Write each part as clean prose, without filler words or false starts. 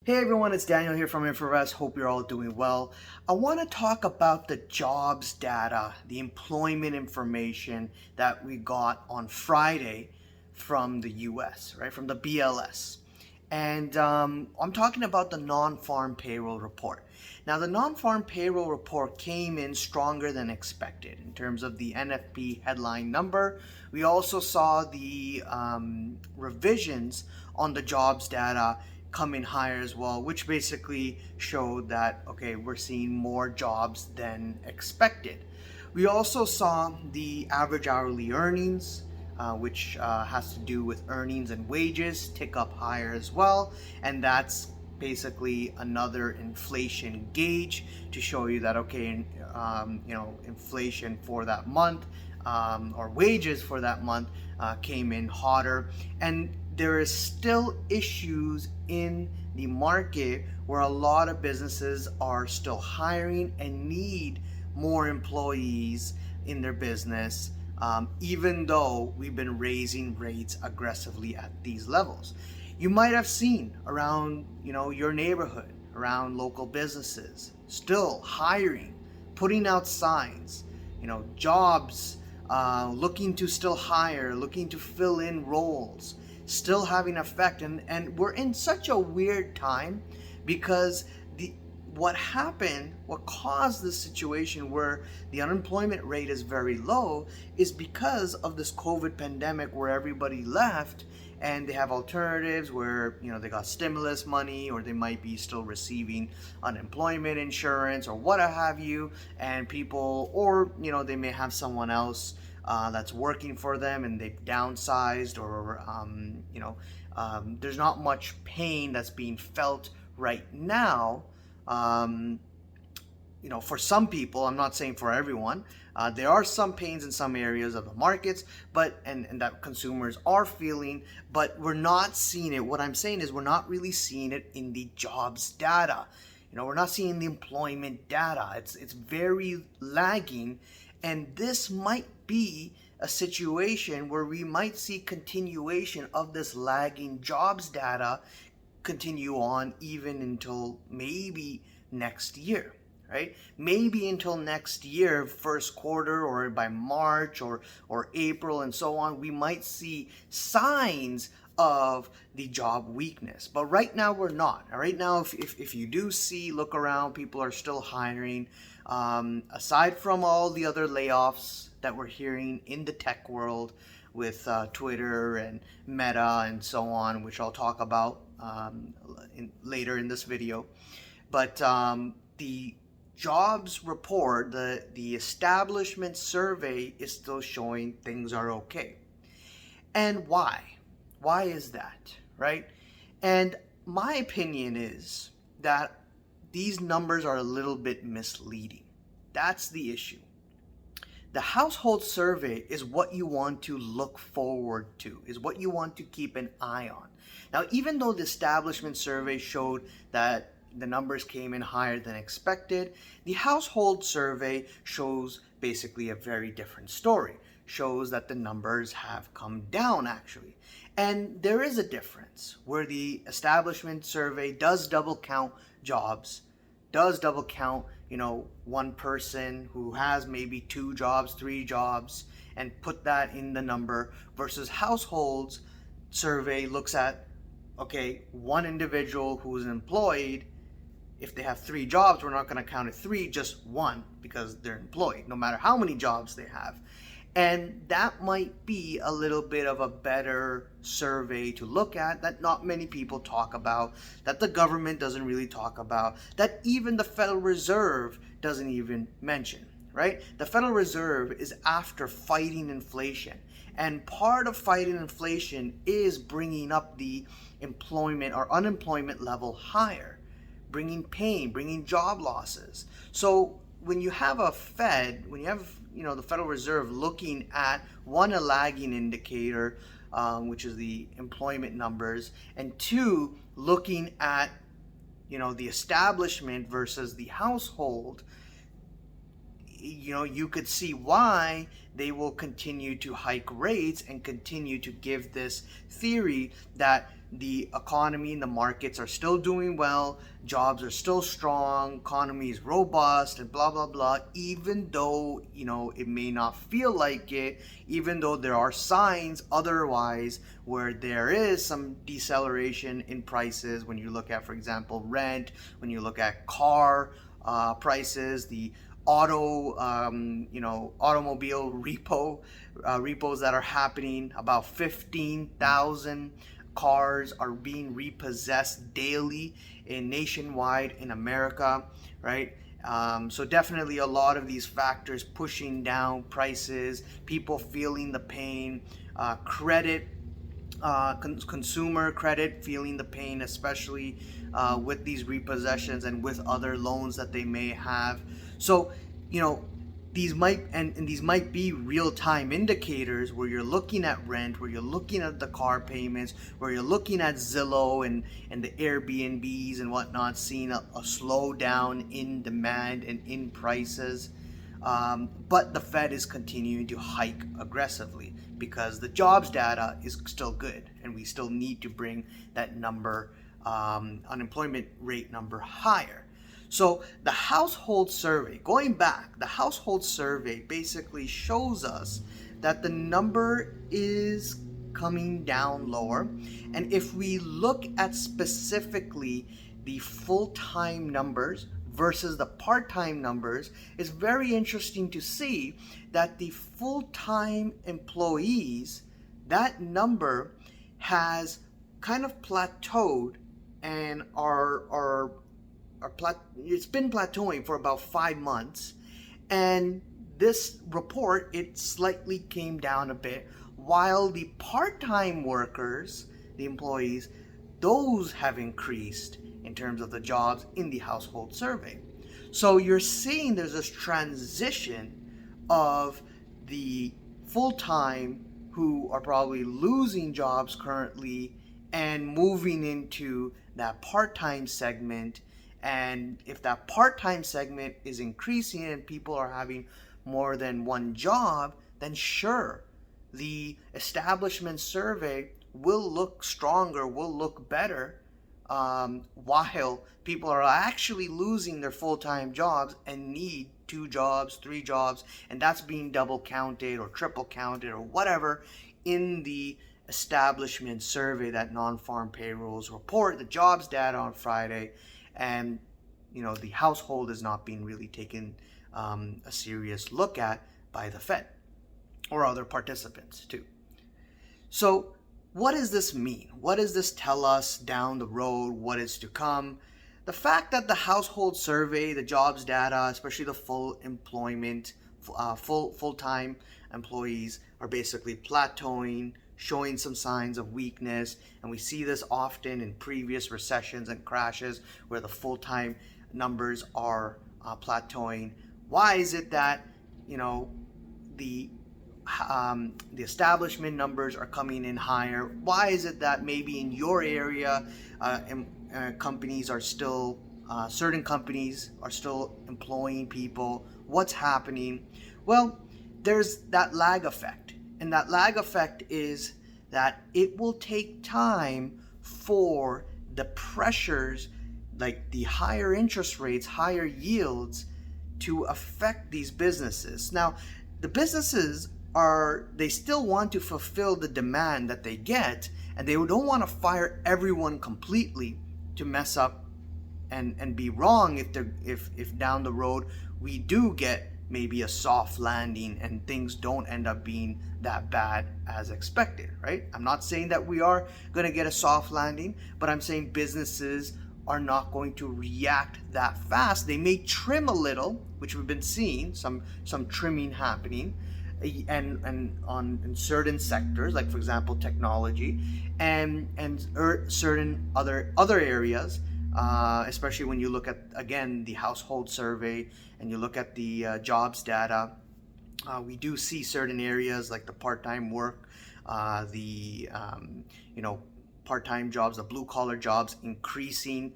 Hey everyone, it's Daniel here from InfoVest. Hope you're all doing well. I want to talk about the jobs data, the employment information that we got on Friday from the US, right? From the BLS. And I'm talking about the non-farm payroll report. Now, the non-farm payroll report came in stronger than expected in terms of the NFP headline number. We also saw the revisions on the jobs data come in higher as well, which basically showed that, okay, we're seeing more jobs than expected. We also saw the average hourly earnings, which has to do with earnings and wages, tick up higher as well. And that's basically another inflation gauge to show you that, okay, inflation for that month or wages for that month came in hotter. And there is still issues in the market where a lot of businesses are still hiring and need more employees in their business, even though we've been raising rates aggressively at these levels. You might have seen around, your neighborhood, around local businesses, still hiring, putting out signs, jobs, looking to still hire, looking to fill in roles, still having effect. And we're in such a weird time because what caused this situation where the unemployment rate is very low is because of this COVID pandemic where everybody left and they have alternatives where, they got stimulus money or they might be still receiving unemployment insurance or what have you. And people, or, they may have someone else that's working for them and they've downsized or, there's not much pain that's being felt right now. For some people, I'm not saying for everyone, there are some pains in some areas of the markets, but and that consumers are feeling, but we're not seeing it. What I'm saying is we're not really seeing it in the jobs data. We're not seeing the employment data. It's very lagging, and this might be a situation where we might see continuation of this lagging jobs data continue on even until maybe next year, right? Maybe until next year, first quarter, or by March or April and so on, we might see signs of the job weakness. But right now we're not. Right now, if you do look around, people are still hiring. Aside from all the other layoffs that we're hearing in the tech world with Twitter and Meta and so on, which I'll talk about later in this video. But the jobs report, the establishment survey is still showing things are okay. And why? Why is that, right? And my opinion is that these numbers are a little bit misleading. That's the issue. The household survey is what you want to look forward to, is what you want to keep an eye on. Now, even though the establishment survey showed that the numbers came in higher than expected, the household survey shows basically a very different story. Shows that the numbers have come down actually. And there is a difference where the establishment survey does double count jobs, does double count, one person who has maybe 2 jobs, 3 jobs, and put that in the number, versus households survey looks at, okay, one individual who's employed. If they have 3 jobs, we're not going to count it 3, just 1, because they're employed, no matter how many jobs they have. And that might be a little bit of a better survey to look at, that not many people talk about, that the government doesn't really talk about, that even the Federal Reserve doesn't even mention, right? The Federal Reserve is after fighting inflation. And part of fighting inflation is bringing up the employment or unemployment level higher, bringing pain, bringing job losses. So when you have a Fed, when you have the Federal Reserve looking at one, a lagging indicator, which is the employment numbers, and 2, looking at the establishment versus the household, you could see why they will continue to hike rates and continue to give this theory that the economy and the markets are still doing well, jobs are still strong, economy is robust, and blah blah blah, even though it may not feel like it, even though there are signs otherwise where there is some deceleration in prices. When you look at, for example, rent, when you look at car prices, the automobile repos that are happening. About 15,000 cars are being repossessed daily nationwide in America, right? So definitely a lot of these factors pushing down prices, people feeling the pain, credit, consumer credit feeling the pain, especially with these repossessions and with other loans that they may have. So, these might be real-time indicators where you're looking at rent, where you're looking at the car payments, where you're looking at Zillow and the Airbnbs and whatnot, seeing a slowdown in demand and in prices. But the Fed is continuing to hike aggressively because the jobs data is still good, and we still need to bring that number, unemployment rate number, higher. So the household survey, going back, the household survey basically shows us that the number is coming down lower. And if we look at specifically the full-time numbers versus the part-time numbers, it's very interesting to see that the full-time employees, that number has kind of plateaued and it's been plateauing for about 5 months. And this report, it slightly came down a bit, while the part-time workers, the employees, those have increased in terms of the jobs in the household survey. So you're seeing there's this transition of the full-time who are probably losing jobs currently and moving into that part-time segment. And if that part-time segment is increasing and people are having more than one job, then sure, the establishment survey will look stronger, will look better, while people are actually losing their full-time jobs and need 2 jobs, 3 jobs, and that's being double counted or triple counted or whatever in the establishment survey, that non-farm payrolls report, the jobs data on Friday. And the household is not being really taken a serious look at by the Fed or other participants too. So what does this mean? What does this tell us down the road? What is to come? The fact that the household survey, the jobs data, especially the full-time employees, are basically plateauing, showing some signs of weakness. And we see this often in previous recessions and crashes where the full-time numbers are plateauing. Why is it that the establishment numbers are coming in higher? Why is it that maybe in your area companies are still certain companies are still employing people? What's happening? Well, there's that lag effect. And that lag effect is that it will take time for the pressures, like the higher interest rates, higher yields, to affect these businesses. Now, the businesses they still want to fulfill the demand that they get, and they don't want to fire everyone completely to mess up and be wrong if down the road we do get maybe a soft landing and things don't end up being that bad as expected, right? I'm not saying that we are going to get a soft landing, but I'm saying businesses are not going to react that fast. They may trim a little, which we've been seeing some trimming happening, and in certain sectors, like for example technology, and certain other areas, especially when you look at, again, the household survey and you look at the jobs data. We do see certain areas like the part-time work, the part-time jobs, the blue-collar jobs increasing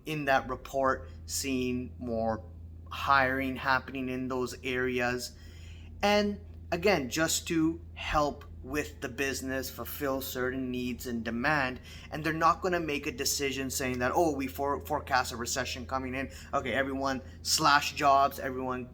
in that report, seeing more hiring happening in those areas. And again, just to help with the business, fulfill certain needs and demand. And they're not going to make a decision saying that, oh, we forecast a recession coming in. Okay, everyone slash jobs, everyone,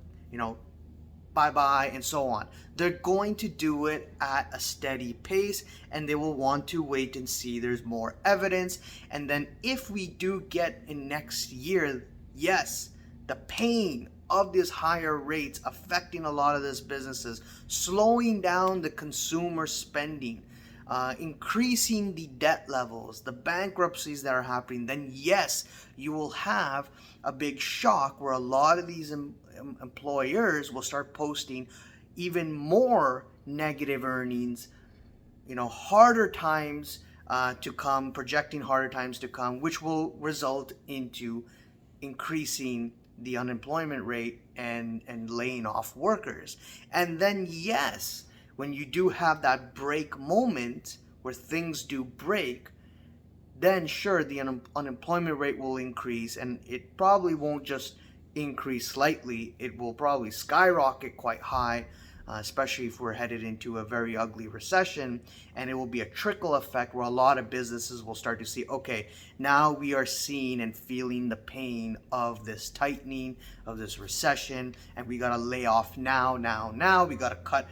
bye bye, and so on. They're going to do it at a steady pace, and they will want to wait and see there's more evidence. And then if we do get in next year, yes, the pain of these higher rates affecting a lot of these businesses, slowing down the consumer spending, increasing the debt levels, the bankruptcies that are happening, then yes, you will have a big shock where a lot of these employers will start posting even more negative earnings, harder times to come, projecting harder times to come, which will result into increasing the unemployment rate and laying off workers. And then yes, when you do have that break moment where things do break, then sure, the unemployment rate will increase, and it probably won't just increase slightly, it will probably skyrocket quite high, especially if we're headed into a very ugly recession. And it will be a trickle effect where a lot of businesses will start to see, okay, now we are seeing and feeling the pain of this tightening, of this recession, and we got to lay off now, we got to cut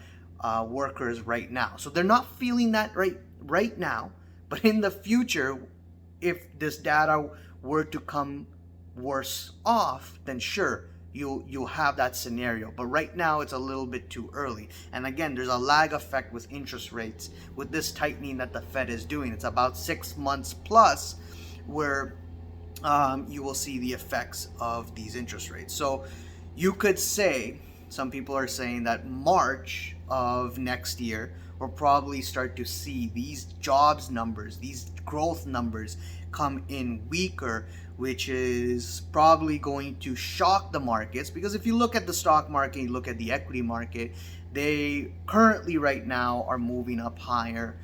workers right now. So they're not feeling that right now, but in the future, if this data were to come worse off, then sure, you'll have that scenario. But right now it's a little bit too early. And again, there's a lag effect with interest rates, with this tightening that the Fed is doing. It's about 6 months plus where you will see the effects of these interest rates. So you could say, some people are saying that March of next year we'll probably start to see these jobs numbers, these growth numbers come in weaker, which is probably going to shock the markets. Because if you look at the stock market, you look at the equity market, they currently right now are moving up higher.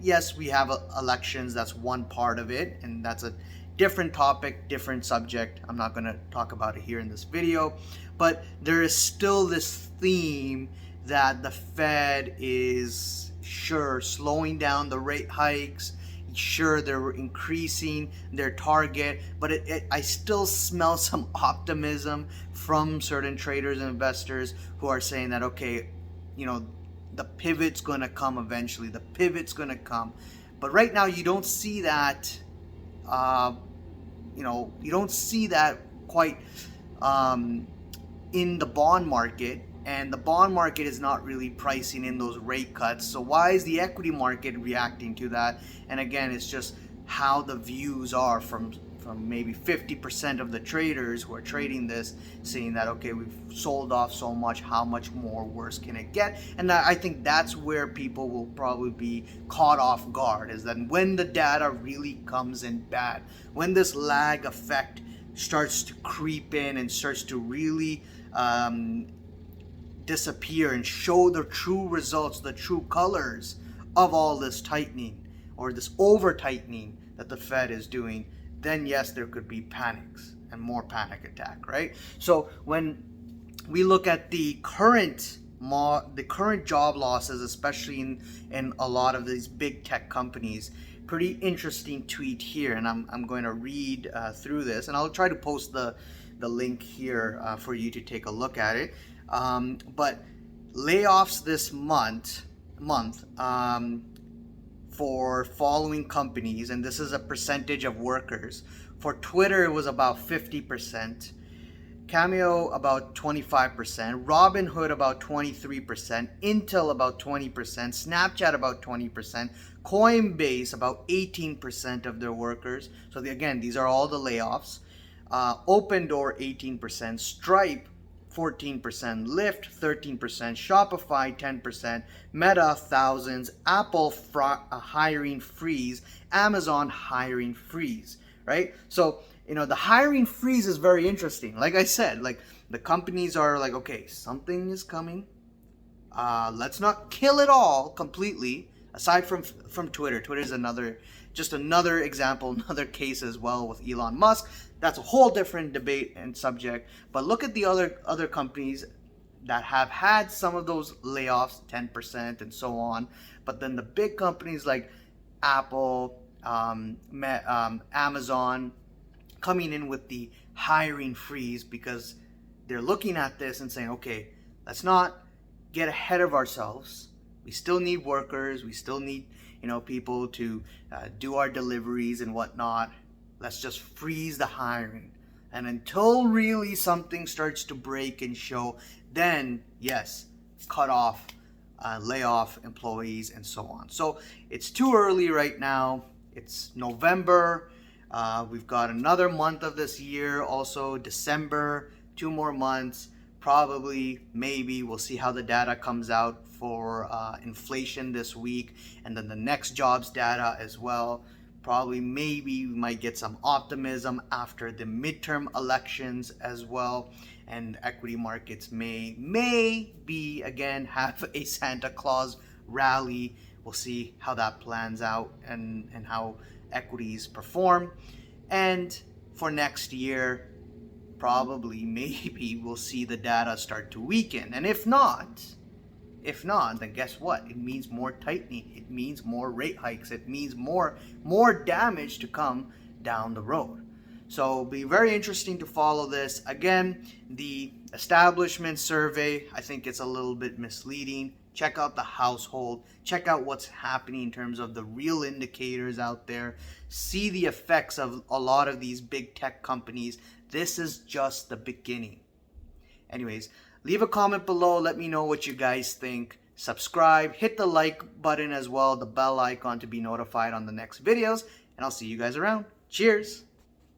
Yes, we have elections. That's one part of it, and that's a different topic, different subject. I'm not going to talk about it here in this video, but there is still this theme that the Fed is sure slowing down the rate hikes. Sure, they're increasing their target, but I still smell some optimism from certain traders and investors who are saying that, okay, the pivot's going to come eventually. The pivot's going to come. But right now, you don't see that. You don't see that quite in the bond market. And the bond market is not really pricing in those rate cuts. So why is the equity market reacting to that? And again, it's just how the views are from maybe 50% of the traders who are trading this, saying that, okay, we've sold off so much, how much more worse can it get? And I think that's where people will probably be caught off guard, is that when the data really comes in bad, when this lag effect starts to creep in and starts to really disappear and show the true results, the true colors of all this tightening or this over tightening that the Fed is doing, then yes, there could be panics and more panic attack, right? So when we look at the current job losses, especially in a lot of these big tech companies, pretty interesting tweet here, and I'm going to read through this, and I'll try to post the link here for you to take a look at it. But layoffs this month for following companies, and this is a percentage of workers. For Twitter, it was about 50%, Cameo about 25%, Robinhood about 23%, Intel about 20%, Snapchat about 20%, Coinbase about 18% of their workers. So again, these are all the layoffs. Opendoor 18%, Stripe 14%, Lyft 13%, Shopify 10%, Meta thousands, Apple hiring freeze, Amazon hiring freeze, right? So, the hiring freeze is very interesting. Like I said, like the companies are like, okay, something is coming. Let's not kill it all completely. Aside from Twitter. Twitter is another just another example, another case as well with Elon Musk. That's a whole different debate and subject. But look at the other companies that have had some of those layoffs, 10% and so on. But then the big companies like Apple, Amazon, coming in with the hiring freeze because they're looking at this and saying, okay, let's not get ahead of ourselves. We still need workers. We still need, people to do our deliveries and whatnot. Let's just freeze the hiring. And until really something starts to break and show, then yes, cut off, lay off employees and so on. So it's too early right now. It's November. We've got another month of this year, also December, 2 more months. Probably, maybe, we'll see how the data comes out for inflation this week, and then the next jobs data as well. Probably, maybe we might get some optimism after the midterm elections as well, and equity markets may be again have a Santa Claus rally. We'll see how that plans out and how equities perform. And for next year, probably, maybe we'll see the data start to weaken. And if not, then guess what? It means more tightening. It means more rate hikes. It means more damage to come down the road. So it'll be very interesting to follow this. Again, the establishment survey, I think it's a little bit misleading. Check out the household. Check out what's happening in terms of the real indicators out there. See the effects of a lot of these big tech companies. This is just the beginning. Anyways, leave a comment below. Let me know what you guys think. Subscribe. Hit the like button as well, the bell icon to be notified on the next videos. And I'll see you guys around. Cheers.